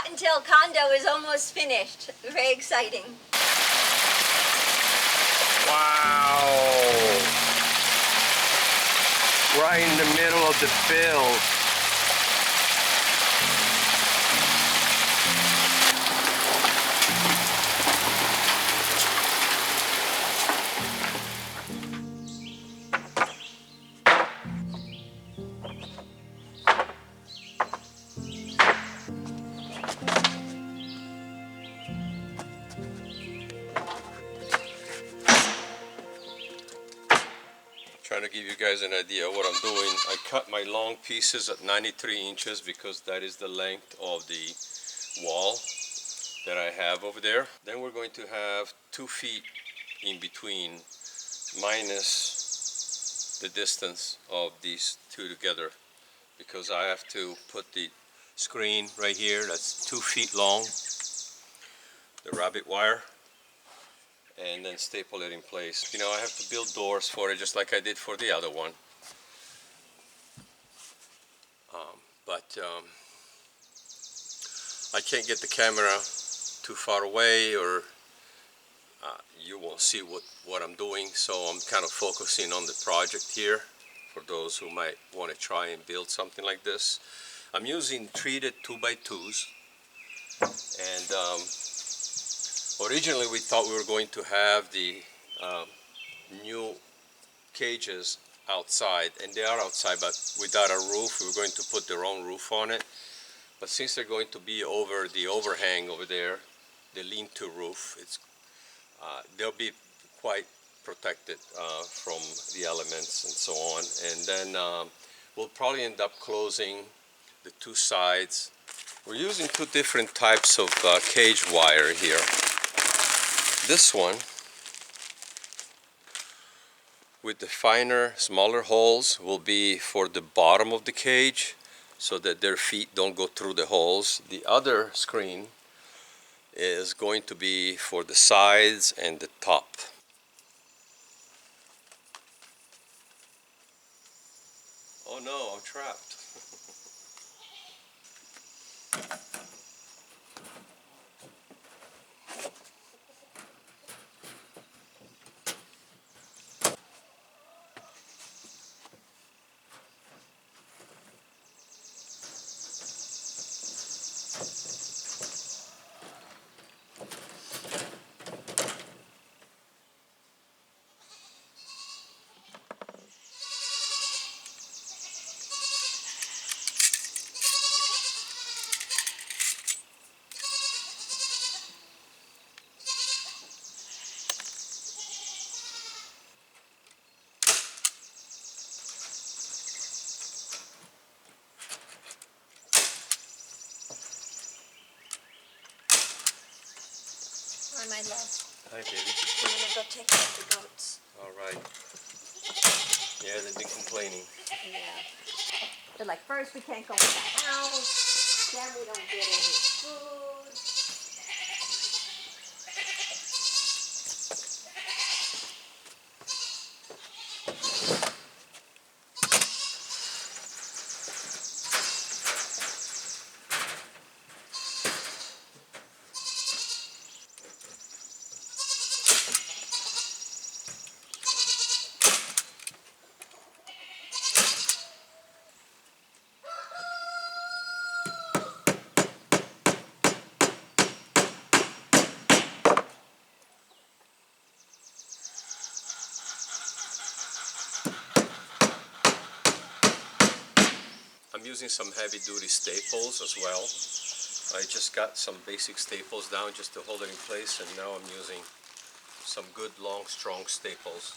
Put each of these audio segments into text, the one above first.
Cottontail condo is almost finished. Very exciting. Wow! Right in the middle of the field. Trying to give you guys an idea of what I'm doing. I cut my long pieces at 93 inches because that is the length of the wall that I have over there. Then we're going to have 2 feet in between minus the distance of these two together, because I have to put the screen right here that's 2 feet long, the rabbit wire, and then staple it in place. You know, I have to build doors for it just like I did for the other one. But I can't get the camera too far away, or you won't see what I'm doing, so I'm kind of focusing on the project here for those who might want to try and build something like this. I'm using treated 2x2s, and originally we thought we were going to have the new cages outside, and they are outside, but without a roof. We were going to put their own roof on it, but since they're going to be over the overhang over there, the lean-to roof, they'll be quite protected from the elements and so on. And then we'll probably end up closing the 2 sides. We're using 2 different types of cage wire here. This one with the finer, smaller holes will be for the bottom of the cage so that their feet don't go through the holes. The other screen is going to be for the sides and the top. Oh no, I'm trapped. Hi, my love. Hi, baby. I'm gonna go take out the goats. All right. Yeah, they've been complaining. Yeah. They're like, first we can't go in the house, then we don't get any food. I'm using some heavy-duty staples as well. I just got some basic staples down just to hold it in place, and now I'm using some good, long, strong staples.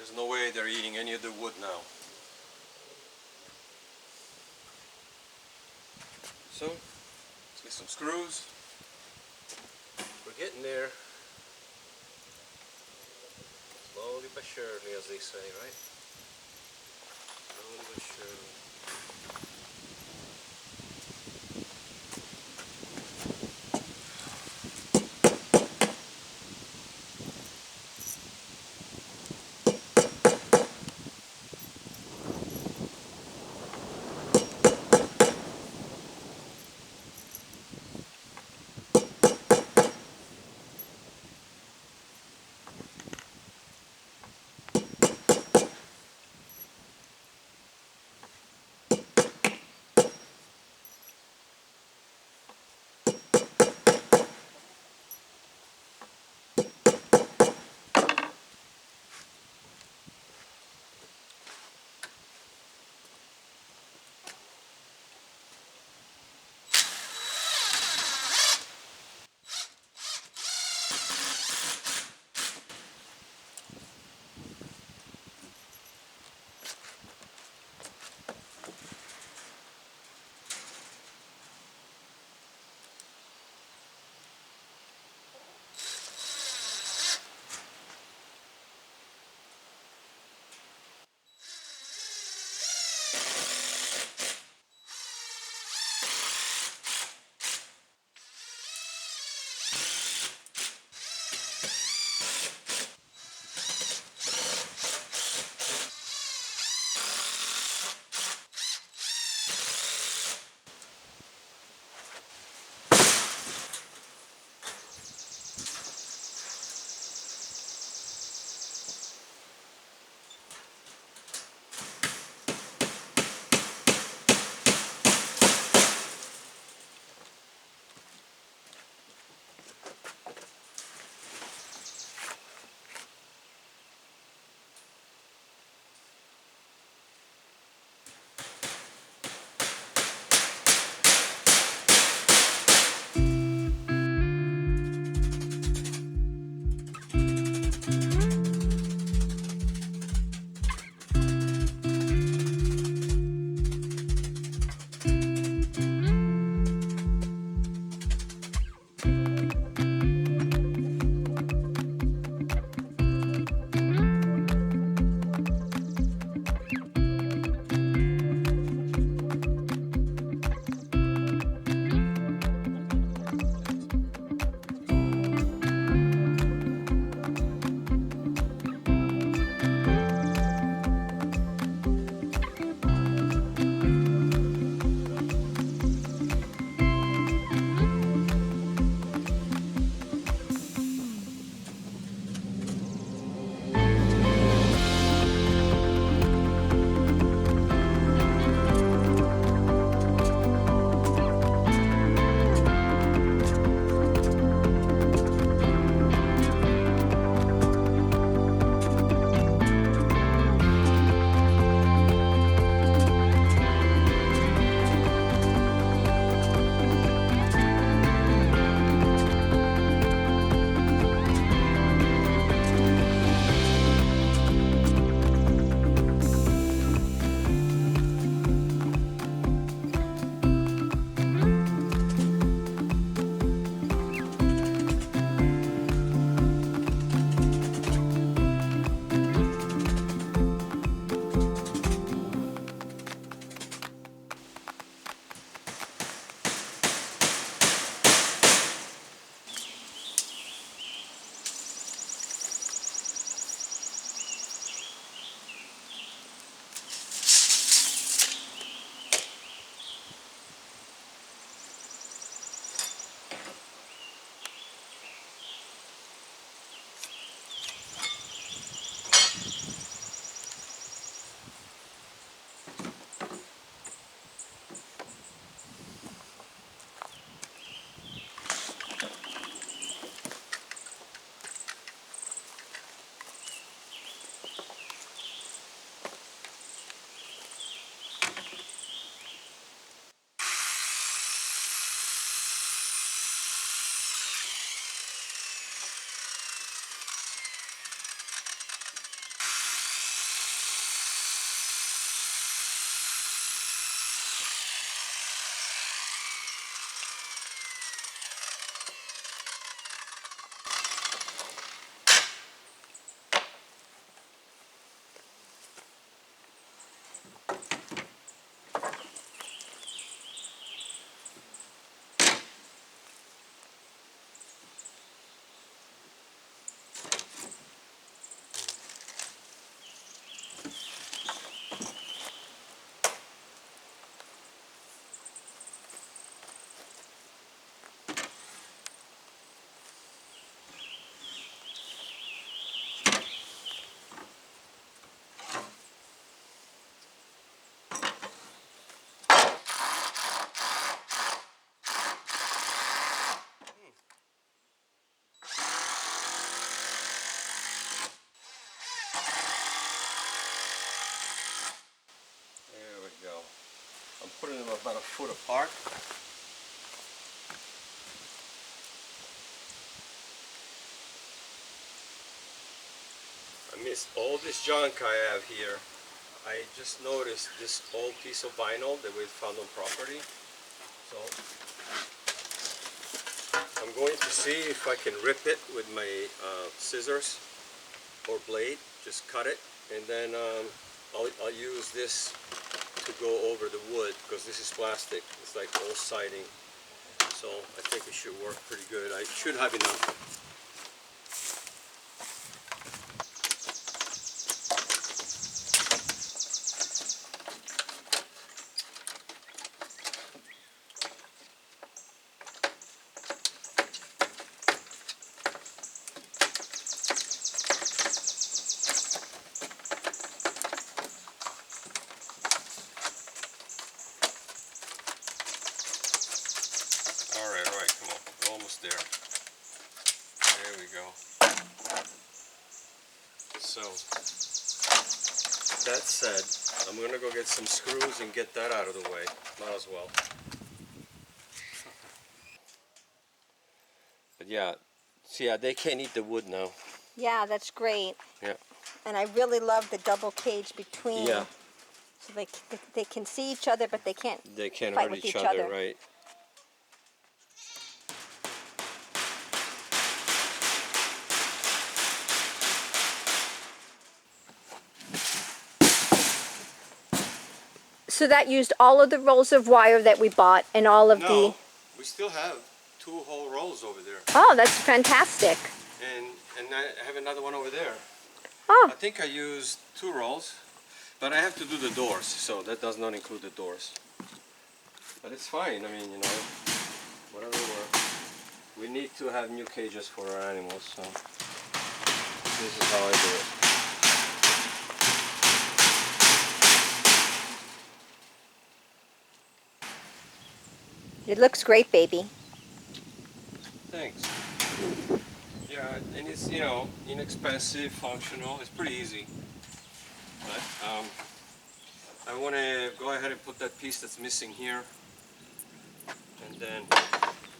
There's no way they're eating any of the wood now. So, let's get some screws. We're getting there. Slowly but surely, as they say, right? Slowly but surely. about a foot apart. I missed all this junk I have here. I just noticed this old piece of vinyl that we found on property. So I'm going to see if I can rip it with my scissors or blade. Just cut it, and then I'll use this to go over the wood, because this is plastic. It's like old siding. So I think it should work pretty good. I should have enough. All right, come on. We're almost there. There we go. So, that said, I'm gonna go get some screws and get that out of the way. Might as well. But yeah, see, they can't eat the wood now. Yeah, that's great. Yeah. And I really love the double cage between. Yeah. So they can see each other, but they can't They can't fight hurt with each each other, other. right? So that used all of the rolls of wire that we bought and all of No, we still have 2 whole rolls over there. Oh, that's fantastic. And I have another one over there. Oh. I think I used 2 rolls, but I have to do the doors, so that does not include the doors. But it's fine. I mean, you know, whatever works. We need to have new cages for our animals, so this is how I do it. It looks great, baby. Thanks. Yeah, and it's, you know, inexpensive, functional. It's pretty easy. But I want to go ahead and put that piece that's missing here, and then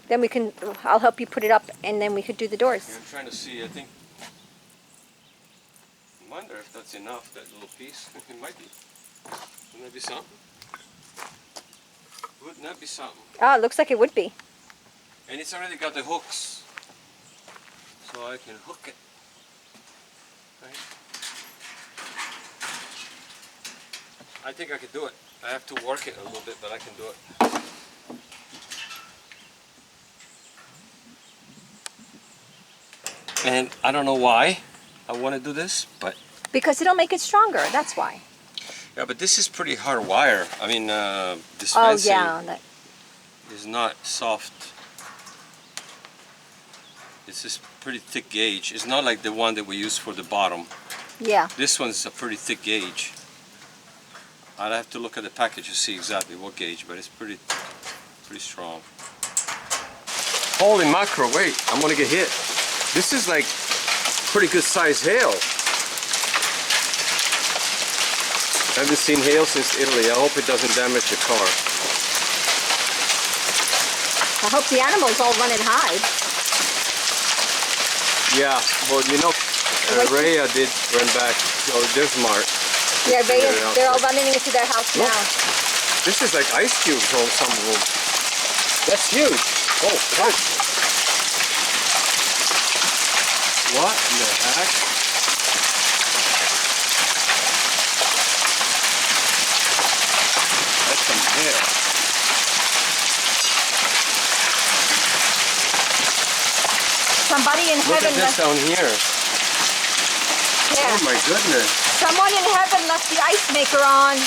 Then we can, I'll help you put it up, and then we could do the doors. I'm trying to see. I think. I wonder if that's enough. That little piece. It might be. Wouldn't that be something? Wouldn't that be something? Oh, it looks like it would be. And it's already got the hooks, so I can hook it. Right? I think I could do it. I have to work it a little bit, but I can do it. And I don't know why I want to do this, but Because it'll make it stronger, that's why. yeah, but this is pretty hard wire. I mean, this Oh, fencing yeah. is not soft. This is pretty thick gauge. It's not like the one that we use for the bottom. Yeah. This one's a pretty thick gauge. I'd have to look at the package to see exactly what gauge, but it's pretty strong. Holy mackerel, wait, I'm gonna get hit. This is like pretty good size hail. I haven't seen hail since Italy. I hope it doesn't damage the car. I hope the animals all run and hide. Yeah, well, you know, Rhea did run back. Oh, they're smart. Yeah, they're all running into their house Look. now. This is like ice cubes on some of them. That's huge. Oh, God. What in the heck? That's some hair. Somebody in Look heaven at this down here. yeah. Oh my goodness. Someone in heaven left the ice maker on.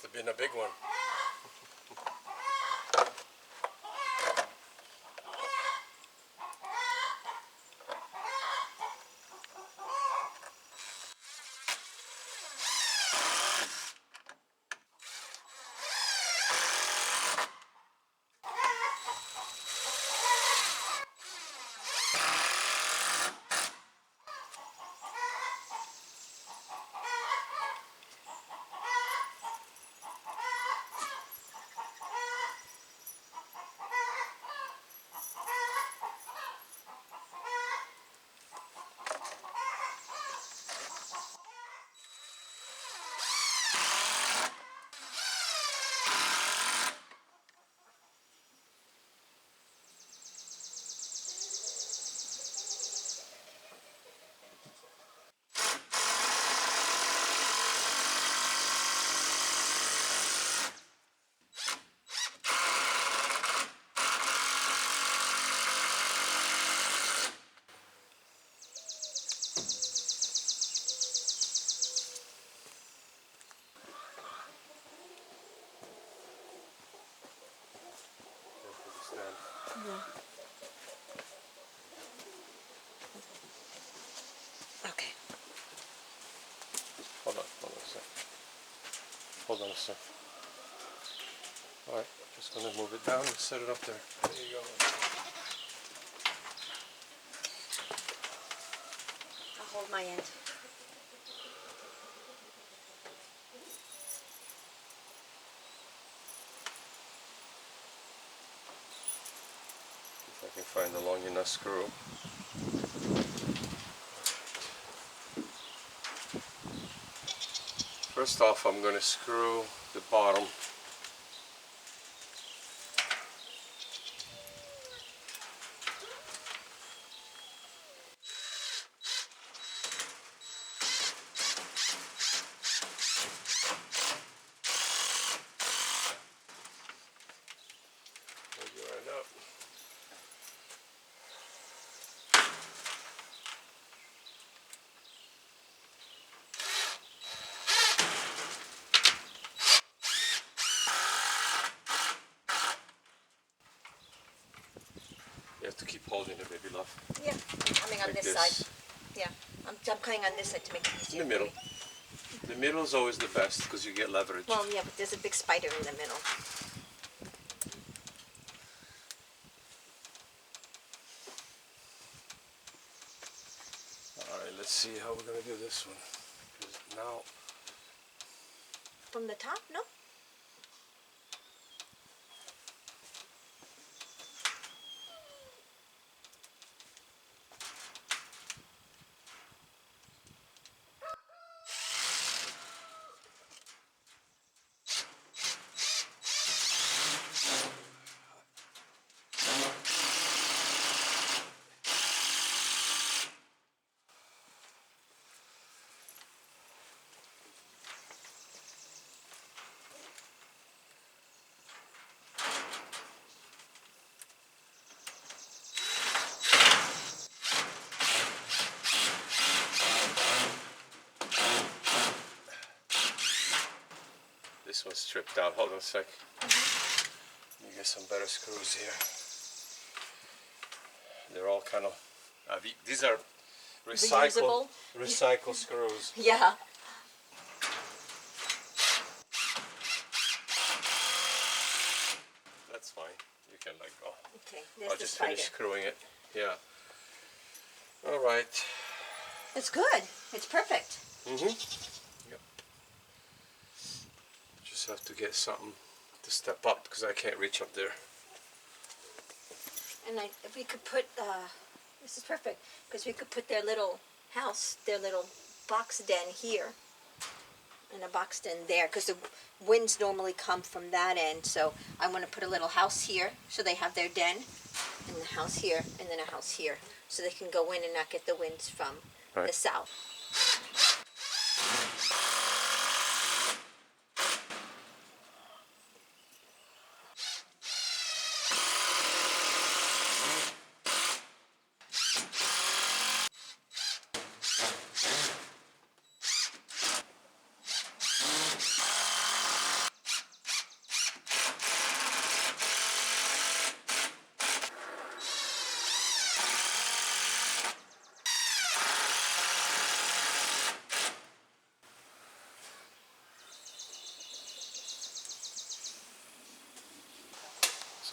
have been a big one. Okay. Hold on a sec. Hold on a sec. Alright, just gonna move it down and set it up there. There you go. I'll hold my end. If I can find a long enough screw. First off, I'm going to screw the bottom. Maybe right up. You have to keep holding it, baby love. Yeah, I'm coming on Like this side. Yeah, I'm coming on this side to make it easier. In the middle. The middle is always the best because you get leverage. Well, yeah, but there's a big spider in the middle. Alright, let's see how we're going to do this one. 'Cause now, From the top, no? this one's stripped out. Hold on a sec. Let me get some better screws here. They're all kind of, these are Reusable? recycle screws. Yeah. That's fine. You can let go. Okay, there's I'll the just spider. finish screwing it. Yeah. All right. It's good. It's perfect. Yep. Just have to get something to step up because I can't reach up there. And if we could put, this is perfect, because we could put their little house, their little box den here, and a box den there, because the winds normally come from that end, so I want to put a little house here, so they have their den, and the house here, and then a house here, so they can go in and not get the winds from the south.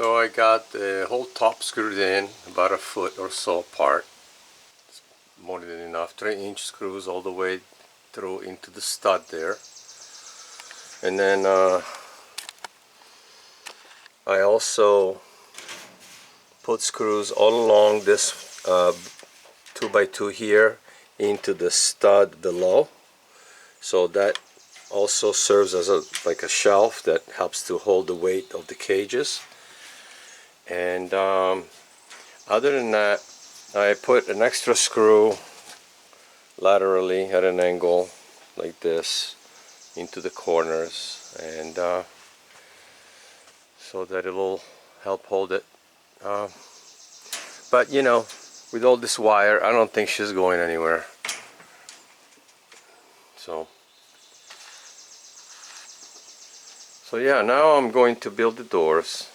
So I got the whole top screwed in, about a foot or so apart. More than enough. 3-inch screws all the way through into the stud there. And then I also put screws all along this 2x2 here into the stud below. So that also serves as like a shelf that helps to hold the weight of the cages. And other than that, I put an extra screw laterally at an angle like this into the corners, and so that it will help hold it. But you know, with all this wire, I don't think she's going anywhere. So yeah, now I'm going to build the doors,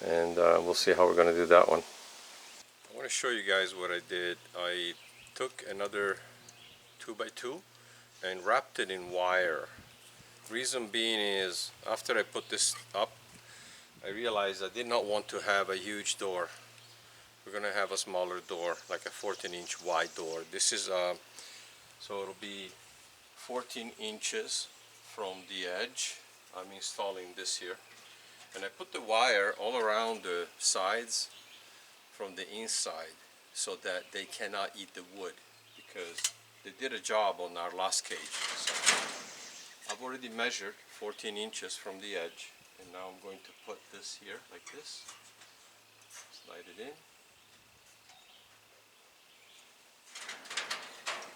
and we'll see how we're going to do that one. I want to show you guys what I did. I took another 2x2 and wrapped it in wire. Reason being is, after I put this up, I realized I did not want to have a huge door. We're going to have a smaller door, like a 14-inch wide door. This is so it'll be 14 inches from the edge. I'm installing this here, and I put the wire all around the sides from the inside so that they cannot eat the wood, because they did a job on our last cage. So I've already measured 14 inches from the edge, and now I'm going to put this here like this, slide it in.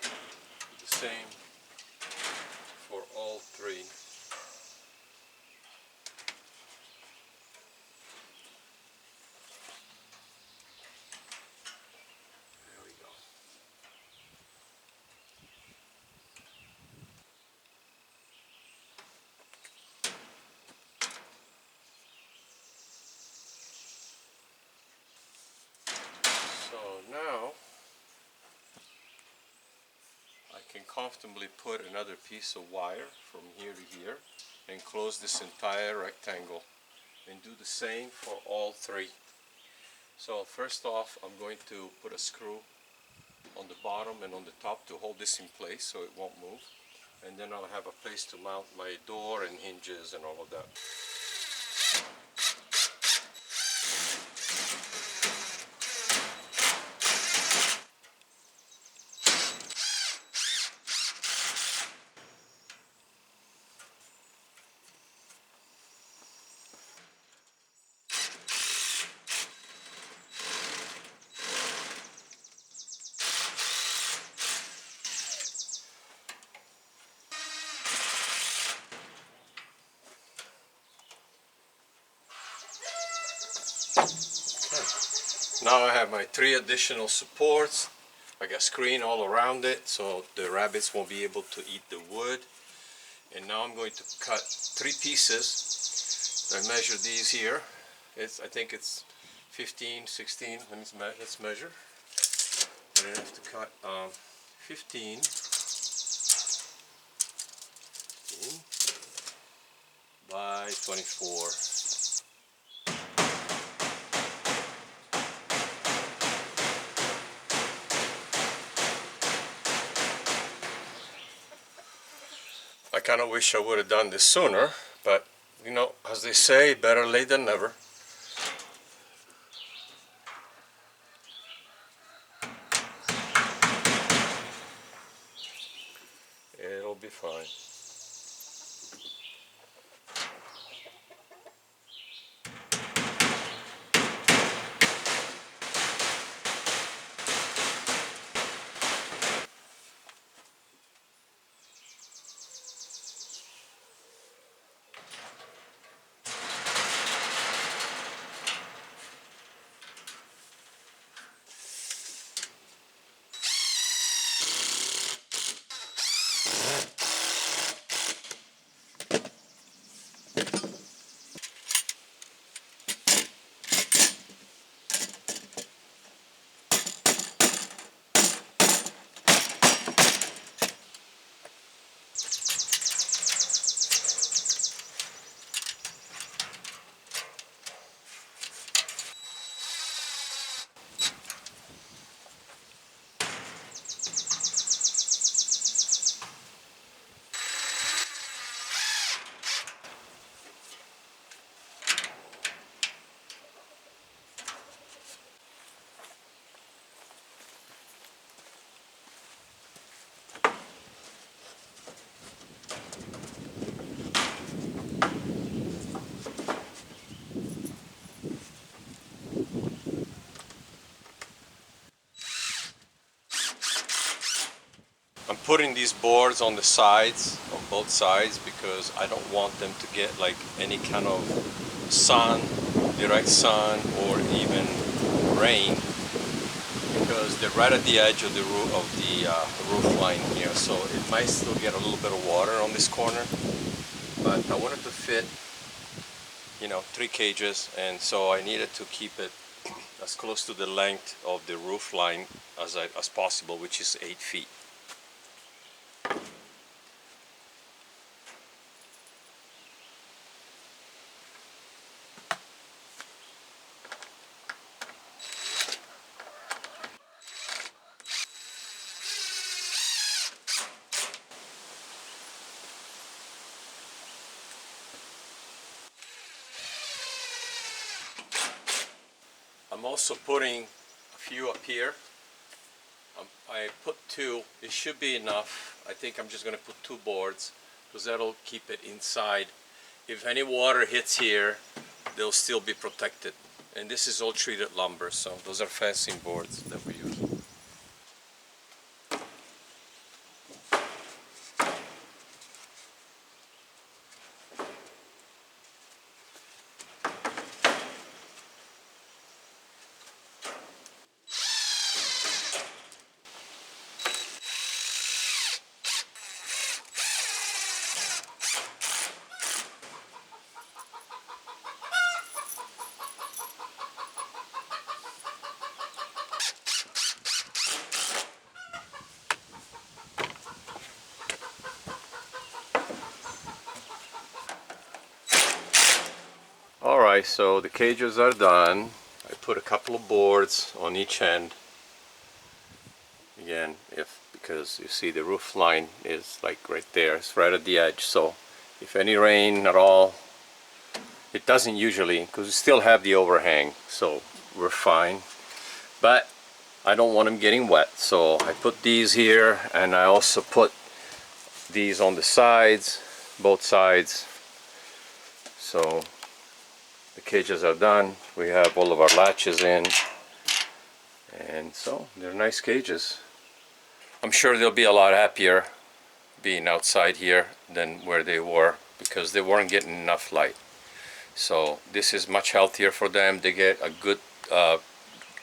Do the same for all three. There we go. So now I can comfortably put another piece of wire from here to here and close this entire rectangle, and do the same for all three. So first off, I'm going to put a screw on the bottom and on the top to hold this in place so it won't move, and then I'll have a place to mount my door and hinges and all of that. Now I have my 3 additional supports. I got screen all around it so the rabbits won't be able to eat the wood. And now I'm going to cut 3 pieces. I measure these here. I think it's 15, 16. Let's measure. I have to cut 15 by 24. I kind of wish I would have done this sooner, but you know, as they say, better late than never. It'll be fine. I'm putting these boards on the sides, on both sides, because I don't want them to get like any kind of sun, direct sun, or even rain, because they're right at the edge of the roof line here, so it might still get a little bit of water on this corner. But I wanted to fit, you know, 3 cages, and so I needed to keep it as close to the length of the roof line as possible, which is 8 feet. I'm also putting a few up here. I put 2. It should be enough. I think I'm just going to put 2 boards because that'll keep it inside. If any water hits here, they'll still be protected. And this is all treated lumber, so those are fencing boards that we use. Alright, so the cages are done. I put a couple of boards on each end. Again, because you see the roof line is like right there, it's right at the edge, so if any rain at all, it doesn't usually, because we still have the overhang, so we're fine. But I don't want them getting wet, so I put these here, and I also put these on the sides, both sides. So the cages are done. We have all of our latches in, and so they're nice cages. I'm sure they'll be a lot happier being outside here than where they were, because they weren't getting enough light. So this is much healthier for them. They get a good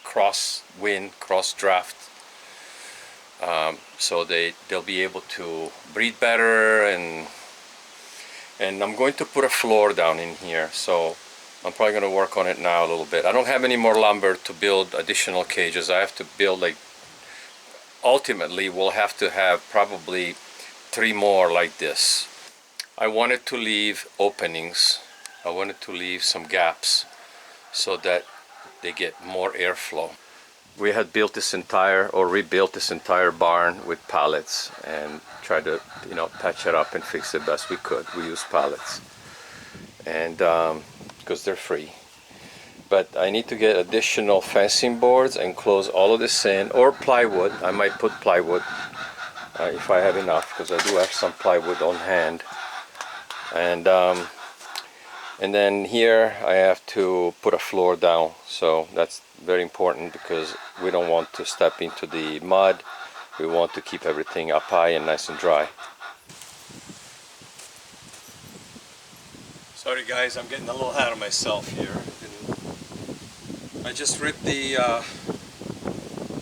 cross wind, cross draft, so they'll be able to breathe better. And I'm going to put a floor down in here, so I'm probably going to work on it now a little bit. I don't have any more lumber to build additional cages. I have to build, like, ultimately we'll have to have probably 3 more like this. I wanted to leave openings. I wanted to leave some gaps so that they get more airflow. We had built this entire, or rebuilt this entire barn with pallets and tried to, you know, patch it up and fix it best we could. We used pallets, and because they're free. But I need to get additional fencing boards and close all of this in, or plywood. I might put plywood if I have enough, because I do have some plywood on hand. And then here I have to put a floor down, so that's very important because we don't want to step into the mud. We want to keep everything up high and nice and dry. Sorry guys, I'm getting a little ahead of myself here. I just ripped the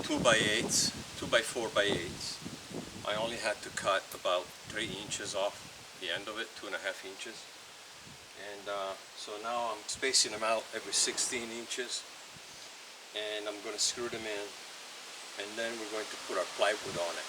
2x8s, 2x4x8s. I only had to cut about 3 inches off the end of it, 2.5 inches. And so now I'm spacing them out every 16 inches. And I'm going to screw them in. And then we're going to put our plywood on it.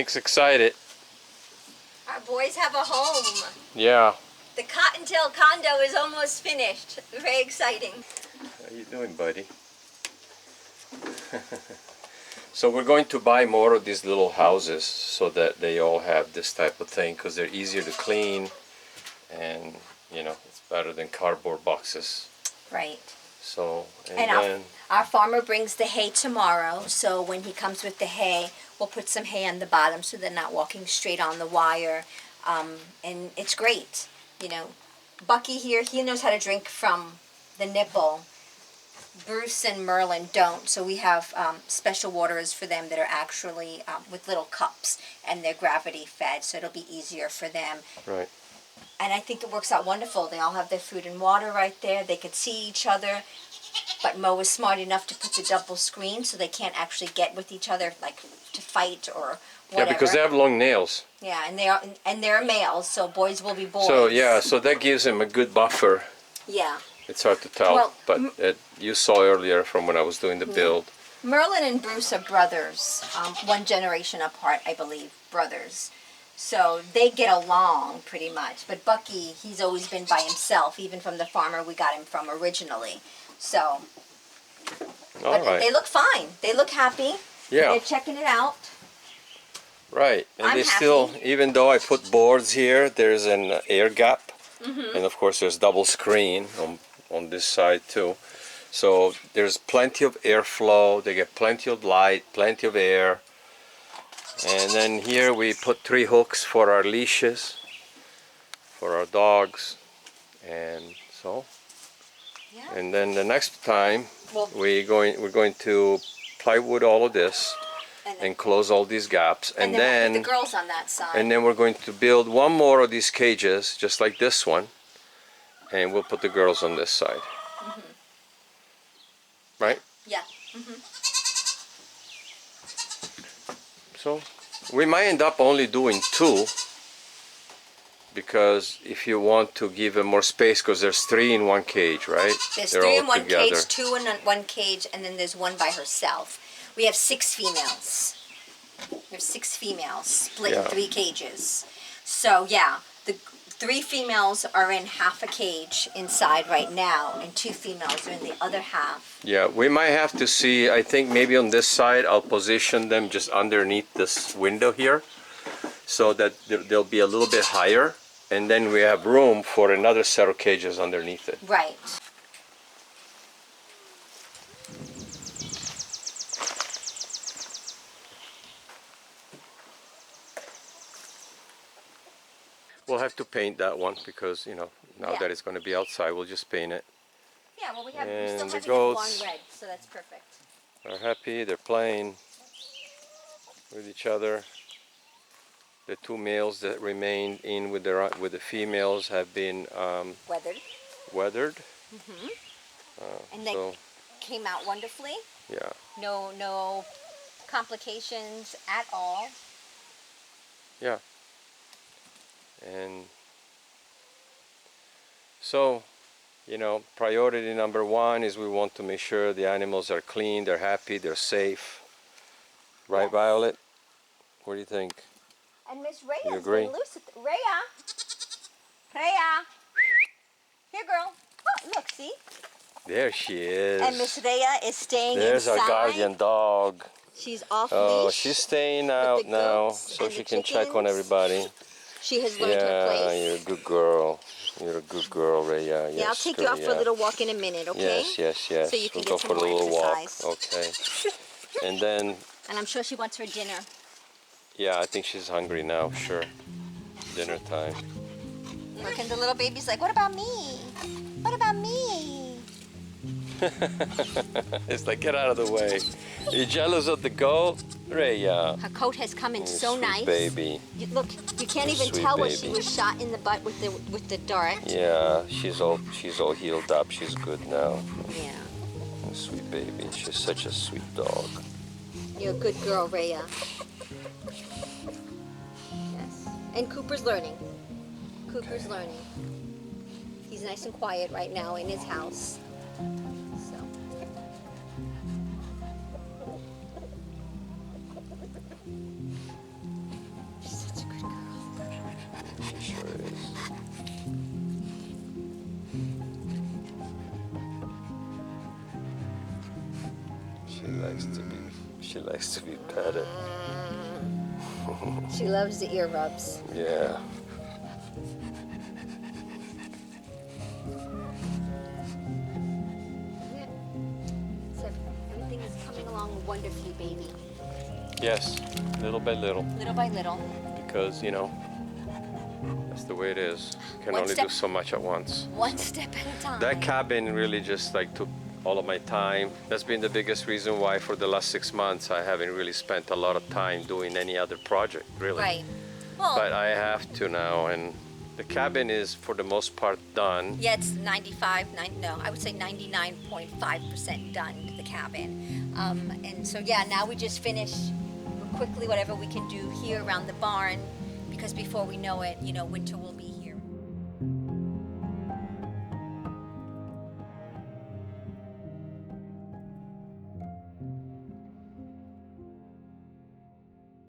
Pink's excited. Our boys have a home. Yeah. The Cottontail condo is almost finished. Very exciting. How you doing, buddy? So we're going to buy more of these little houses so that they all have this type of thing because they're easier to clean and, you know, it's better than cardboard boxes. Right. So, And our farmer brings the hay tomorrow, so when he comes with the hay, we'll put some hay on the bottom so they're not walking straight on the wire. And it's great. You know, Bucky here, he knows how to drink from the nipple. Bruce and Merlin don't, so we have special waters for them that are actually with little cups, and they're gravity fed, so it'll be easier for them. Right. And I think it works out wonderful. They all have their food and water right there. They could see each other. But Mo is smart enough to put the double screen so they can't actually get with each other, like to fight or whatever. Yeah, because they have long nails. Yeah, and they're males, so boys will be boys. So yeah, so that gives them a good buffer. Yeah. It's hard to tell, Well, but you saw earlier from when I was doing the build. Merlin and Bruce are brothers, one generation apart, I believe, brothers. So they get along pretty much. But Bucky, he's always been by himself, even from the farmer we got him from originally. So, but they look fine. They look happy. Yeah. They're checking it out. Right, and I'm they happy. still, even though I put boards here, there's an air gap, and of course there's double screen on this side too. So there's plenty of airflow. They get plenty of light, plenty of air. And then here we put 3 hooks for our leashes, for our dogs, and so. Yeah. And then the next time Well, we're going to plywood all of this and close all these gaps, and then we'll put the girls on that side. and then we're going to build one more of these cages, just like this one, and we'll put the girls on this side. Right? Yeah. So we might end up only doing 2, because if you want to give them more space, because there's 3 in one cage, right? There's They're 3 all in one together. cage, 2 in one cage, and then there's 1 by herself. We have 6 females. There's 6 females split in 3 cages. So yeah, the 3 females are in half a cage inside right now, and 2 females are in the other half. Yeah, we might have to see, I think maybe on this side I'll position them just underneath this window here, so that they'll be a little bit higher, and then we have room for another set of cages underneath it. Right. We'll have to paint that one because, you know, now that it's going to be outside, we'll just paint it. Yeah, well, we still And have the to get blonde goats red, so that's perfect. They're happy, they're playing with each other. The 2 males that remained in with the females have been weathered. And they So, came out wonderfully. yeah. No complications at all. Yeah. And so, you know, priority number 1 is we want to make sure the animals are clean, they're happy, they're safe. Right, Yes. Violet? What do you think? And Miss Rhea's You agree? been loose. Rhea! Here, girl. Oh, look, see? There she is. And Miss Rhea is staying There's inside. our guardian dog. She's off Oh, leash. she's staying out the now, goats so and she the can check on chickens. everybody. She has learned her Yeah, place. you're a good girl. You're a good girl, Rhea. Yeah, I'll take you out for a little walk in a minute, okay? Yes. So you can we'll get go some for a more little exercise. walk. Okay. And then, And I'm sure she wants her dinner. yeah, I think she's hungry now, sure. Dinner time. Look, and the little baby's like, what about me? What about me? It's like, get out of the way. Are you jealous of the goat? Rhea. Her coat has come in so Sweet nice. baby. Look, you can't even Sweet tell where she baby. was shot in the butt with the dart. Yeah, she's all healed up. She's good now. Yeah. Sweet baby. She's such a sweet dog. You're a good girl, Rhea. Yes. And Cooper's learning. Cooper's learning. He's nice and quiet right now in his house. So. She likes to be petted. She loves the ear rubs. Yeah. Yeah. So everything is coming along wonderfully, baby. Yes, little by little, Little by little. because that's the way it is. You can One only step- do so much at once. One step at a time. That cabin really just like took all of my time. That's been the biggest reason why for the last 6 months I haven't really spent a lot of time doing any other project, really. Right. Well, But I have to now, and the cabin is for the most part done. yeah, it's I would say 99.5% done, the cabin. And so, yeah, now we just finish quickly whatever we can do here around the barn, because before we know it, winter will be